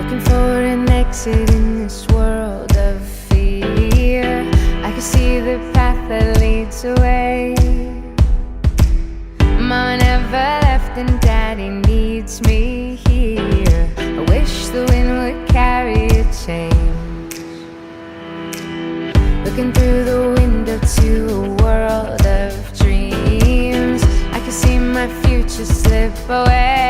looking for an exit in this world of fear. I can see the path that leads away. Mama never left and Daddy needs me here. I wish the wind would carry a change. Looking through the window to a world of dreams, I can see my future slip away.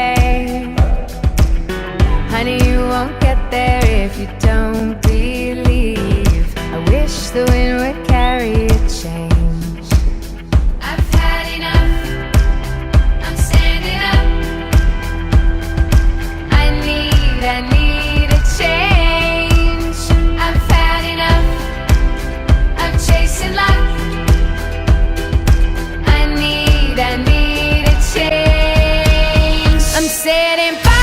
Honey, you won't get there if you don't believe. I wish the wind would carry a change. I've had enough, I'm standing up. I need a change. I've had enough, I'm chasing luck. I need a change. I'm setting fire.